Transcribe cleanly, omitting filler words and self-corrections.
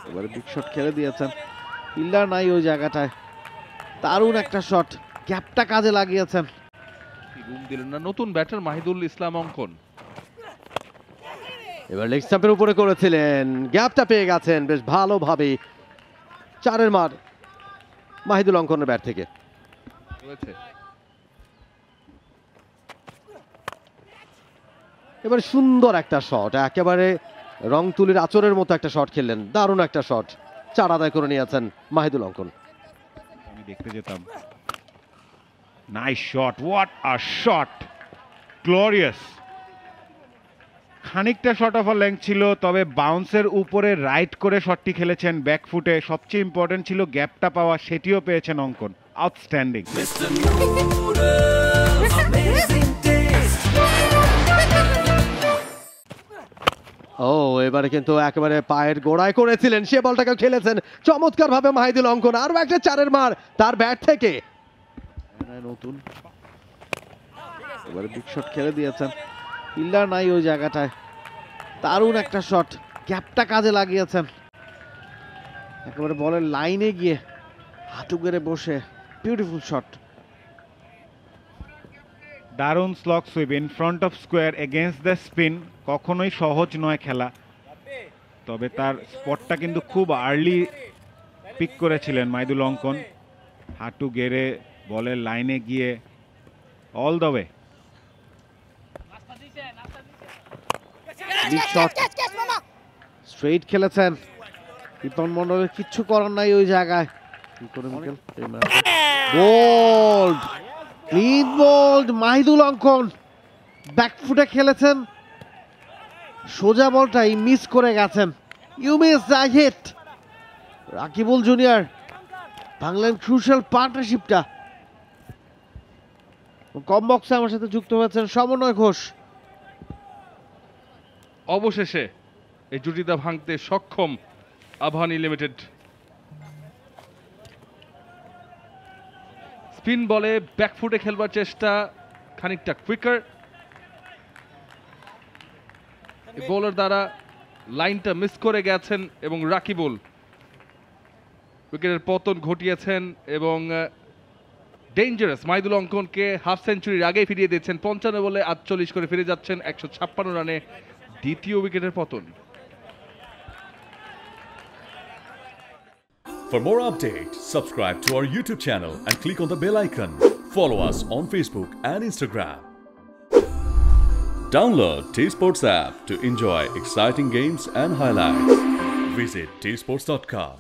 এবারে big shot খেলে দিয়েছেন, ফিল্ডার নাই ওই জায়গাটায়। দারুণ একটা শট, গ্যাপটা কাজে লাগিয়েছেন। রুম দিলেন না নতুন ব্যাটার মাহিদুল ইসলাম অঙ্কন। এবার লেগ স্টাম্পের উপরে করেছিলেন, গ্যাপটা পেয়ে গেছেন বেশ ভালোভাবে। 4 মার মাহিদুল অঙ্কনের ব্যাট থেকে। এবার সুন্দর একটা শট, একেবারে রং তুলির আচরের মতো একটা শট খেললেন, দারুণ একটা শট, 4 আদায় করে নিয়েছেন মাহিদুল অঙ্কন। আমি দেখতে যেতাম। Nice shot, what a shot, glorious. খানিকটা শট অফ আ লেংথ ছিল, তবে বাউন্সের উপরে রাইট করে শটটি খেলেছেন ব্যাকফুটে। সবচেয়ে ইম্পর্টেন্ট ছিল গ্যাপটা পাওয়া, সেটিও পেয়েছেন অঙ্কন। আউটস্ট্যান্ডিং। ও এবারে কিন্তু একেবারে পায়ের গোড়ায় করেছিলেন, সে বলটাকে খেলেছেন চমৎকার ভাবে মাহিদুল অঙ্কন। আরো একটা 4 মার তার ব্যাট থেকে। নতুন এবারে বিগ শট খেলে দিয়েছেন, ফিল্ডার নাই ওই জায়গাটায়। দারুণ একটা শট, গ্যাপটা কাজে লাগিয়েছেন। একেবারে বলের লাইনে গিয়ে হাঁটু গেড়ে বসে বিউটিফুল শট। দারুণ slog sweep in front of square against the spin. কখনোই সহজ নয় খেলা, তবে তার স্পটটা কিন্তু খুব আর্লি পিক করেছিলেন মাহিদুল অঙ্কন। হাঁটু গেড়ে বলের লাইনে গিয়ে all the way. Big shot, straight খেলেছেন। রিপন মন্ডলের কিচ্ছু করার নাই ওই জায়গায়। বোল্ড, ক্লিন বোল্ড মাহিদুল অঙ্কন। ব্যাকফুটে খেলেছেন, সোজা বলটাই মিস করে গেছেন। You miss the hit. Rakibul junior ভাঙলেন ক্রুশাল পার্টনারশিপটা। কম বক্সে আমার সাথে যুক্ত হয়েছেন সমন্বয় ঘোষ। অবশেষে এই জুটিটা ভাঙতে সক্ষম আবাহনী লিমিটেড। স্পিন বলে ব্যাকফুটে খেলবার চেষ্টা, খানিকটা কুইকার। বোলার দ্বারা লাইনটা মিস করে গেছেন এবং রাকিবুল উইকেটের পতন ঘটিয়েছেন এবং ডেঞ্জারাস মাহিদুল অঙ্কনকে হাফ সেঞ্চুরির আগেই ফিরিয়ে দিয়েছেন। 55 বলে 48 করে ফিরে যাচ্ছেন 156 রানে। দ্বিতীয় উইকেটের পতন। For more updates, subscribe to our YouTube channel and click on the bell icon. Follow us on Facebook and Instagram. Download T-Sports app to enjoy exciting games and highlights. Visit tsports.com.